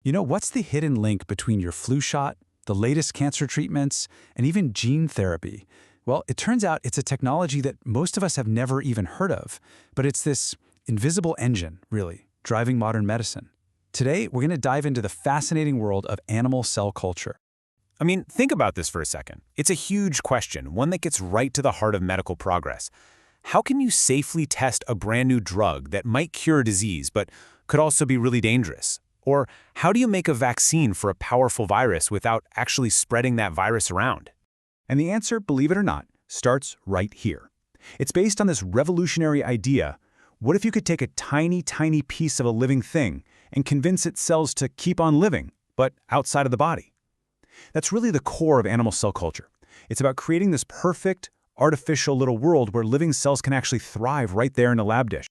What's the hidden link between your flu shot, the latest cancer treatments, and even gene therapy? Well, it turns out it's a technology that most of us have never even heard of, but it's this invisible engine, really, driving modern medicine. Today, we're going to dive into the fascinating world of animal cell culture. Think about this for a second. It's a huge question, one that gets right to the heart of medical progress. How can you safely test a brand new drug that might cure a disease but could also be really dangerous? Or how do you make a vaccine for a powerful virus without actually spreading that virus around? And the answer, believe it or not, starts right here. It's based on this revolutionary idea: what if you could take a tiny, tiny piece of a living thing and convince its cells to keep on living, but outside of the body? That's really the core of animal cell culture. It's about creating this perfect, artificial little world where living cells can actually thrive right there in a lab dish.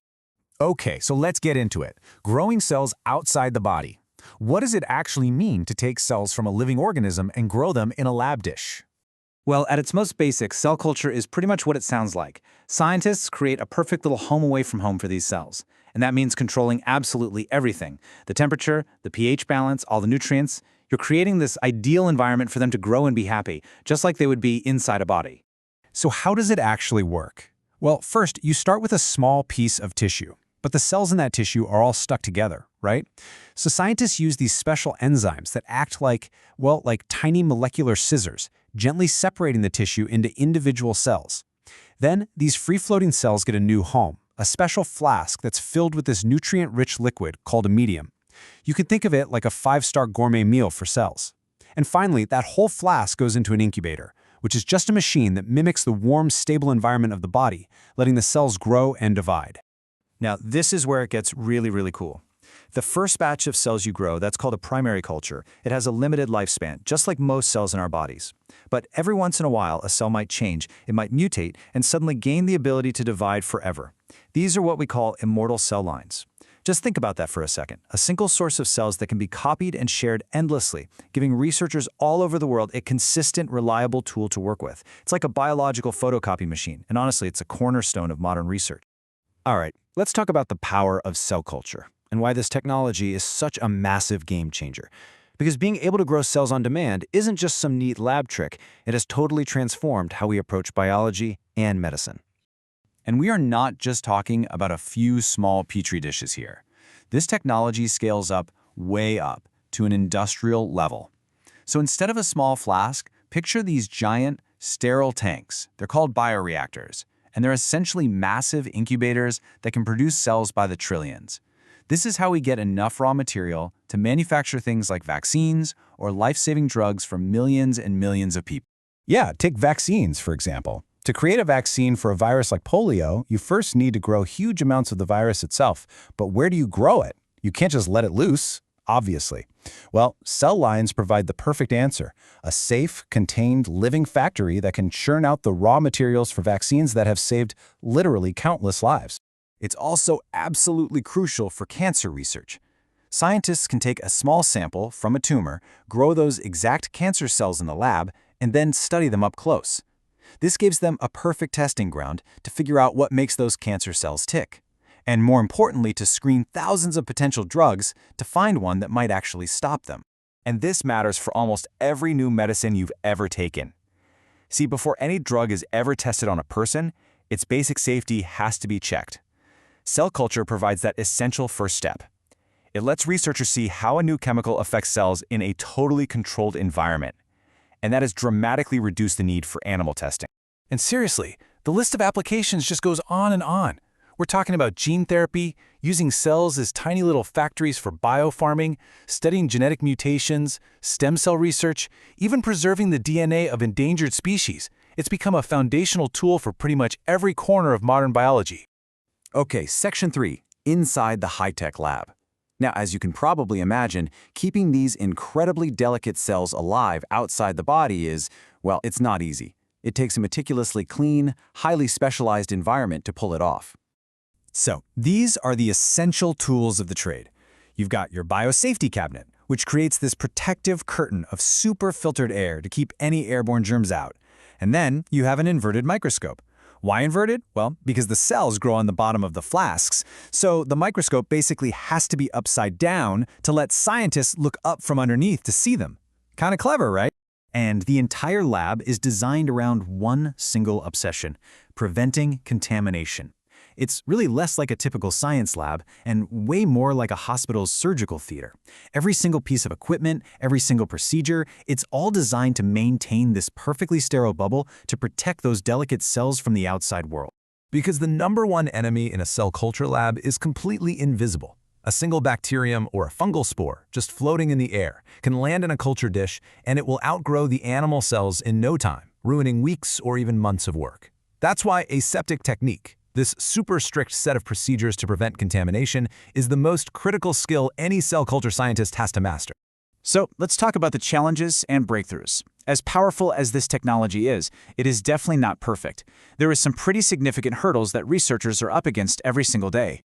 Okay, so let's get into it. Growing cells outside the body. What does it actually mean to take cells from a living organism and grow them in a lab dish? Well, at its most basic, cell culture is pretty much what it sounds like. Scientists create a perfect little home away from home for these cells. And that means controlling absolutely everything: the temperature, the pH balance, all the nutrients. You're creating this ideal environment for them to grow and be happy, just like they would be inside a body. So how does it actually work? Well, first, you start with a small piece of tissue. But the cells in that tissue are all stuck together, right? So scientists use these special enzymes that act like tiny molecular scissors, gently separating the tissue into individual cells. Then, these free-floating cells get a new home, a special flask that's filled with this nutrient-rich liquid called a medium. You can think of it like a 5-star gourmet meal for cells. And finally, that whole flask goes into an incubator, which is just a machine that mimics the warm, stable environment of the body, letting the cells grow and divide. Now, this is where it gets really, really cool. The first batch of cells you grow, that's called a primary culture. It has a limited lifespan, just like most cells in our bodies. But every once in a while, a cell might change, it might mutate, and suddenly gain the ability to divide forever. These are what we call immortal cell lines. Just think about that for a second. A single source of cells that can be copied and shared endlessly, giving researchers all over the world a consistent, reliable tool to work with. It's like a biological photocopy machine, and honestly, it's a cornerstone of modern research. All right, let's talk about the power of cell culture and why this technology is such a massive game changer. Because being able to grow cells on demand isn't just some neat lab trick, it has totally transformed how we approach biology and medicine. And we are not just talking about a few small petri dishes here. This technology scales up way up to an industrial level. So instead of a small flask, picture these giant, sterile tanks. They're called bioreactors, and they're essentially massive incubators that can produce cells by the trillions. This is how we get enough raw material to manufacture things like vaccines or life-saving drugs for millions and millions of people. Yeah, take vaccines, for example. To create a vaccine for a virus like polio, you first need to grow huge amounts of the virus itself. But where do you grow it? You can't just let it loose, obviously. Well, cell lines provide the perfect answer: a safe, contained, living factory that can churn out the raw materials for vaccines that have saved literally countless lives. It's also absolutely crucial for cancer research. Scientists can take a small sample from a tumor, grow those exact cancer cells in the lab, and then study them up close. This gives them a perfect testing ground to figure out what makes those cancer cells tick, and more importantly, to screen thousands of potential drugs to find one that might actually stop them. And this matters for almost every new medicine you've ever taken. See, before any drug is ever tested on a person, its basic safety has to be checked. Cell culture provides that essential first step. It lets researchers see how a new chemical affects cells in a totally controlled environment, and that has dramatically reduced the need for animal testing. And seriously, the list of applications just goes on and on. We're talking about gene therapy, using cells as tiny little factories for biofarming, studying genetic mutations, stem cell research, even preserving the DNA of endangered species. It's become a foundational tool for pretty much every corner of modern biology. Okay, Section 3, inside the high-tech lab. Now, as you can probably imagine, keeping these incredibly delicate cells alive outside the body is, well, it's not easy. It takes a meticulously clean, highly specialized environment to pull it off. So, these are the essential tools of the trade. You've got your biosafety cabinet, which creates this protective curtain of super filtered air to keep any airborne germs out. And then you have an inverted microscope, Why inverted? Well, because the cells grow on the bottom of the flasks, so the microscope basically has to be upside down to let scientists look up from underneath to see them. Kinda clever, right? And the entire lab is designed around one single obsession: preventing contamination. It's really less like a typical science lab and way more like a hospital's surgical theater. Every single piece of equipment, every single procedure, it's all designed to maintain this perfectly sterile bubble to protect those delicate cells from the outside world. Because the #1 enemy in a cell culture lab is completely invisible. A single bacterium or a fungal spore, just floating in the air, can land in a culture dish and it will outgrow the animal cells in no time, ruining weeks or even months of work. That's why aseptic technique, this super strict set of procedures to prevent contamination, is the most critical skill any cell culture scientist has to master. So let's talk about the challenges and breakthroughs. As powerful as this technology is, it is definitely not perfect. There are some pretty significant hurdles that researchers are up against every single day.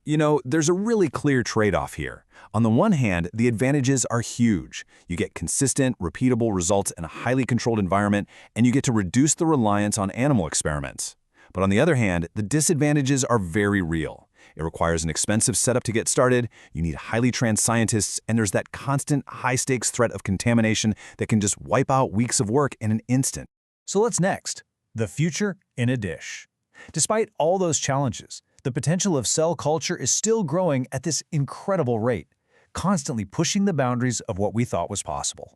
You know, there's a really clear trade-off here. On the one hand, the advantages are huge. You get consistent, repeatable results in a highly controlled environment, and you get to reduce the reliance on animal experiments. But on the other hand, the disadvantages are very real. It requires an expensive setup to get started, you need highly trained scientists, and there's that constant high-stakes threat of contamination that can just wipe out weeks of work in an instant. So what's next? The future in a dish. Despite all those challenges, the potential of cell culture is still growing at this incredible rate, constantly pushing the boundaries of what we thought was possible.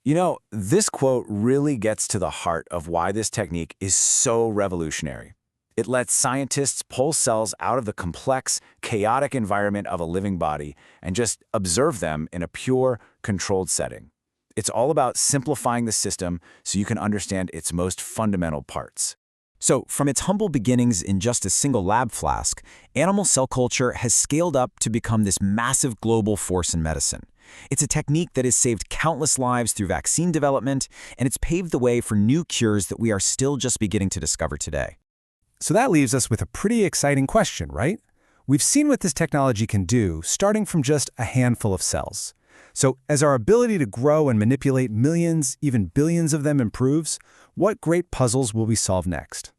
You know, this quote really gets to the heart of why this technique is so revolutionary. It lets scientists pull cells out of the complex, chaotic environment of a living body and just observe them in a pure, controlled setting. It's all about simplifying the system so you can understand its most fundamental parts. So, from its humble beginnings in just a single lab flask, animal cell culture has scaled up to become this massive global force in medicine. It's a technique that has saved countless lives through vaccine development, and it's paved the way for new cures that we are still just beginning to discover today. So that leaves us with a pretty exciting question, right? We've seen what this technology can do, starting from just a handful of cells. So as our ability to grow and manipulate millions, even billions of them improves, what great puzzles will we solve next?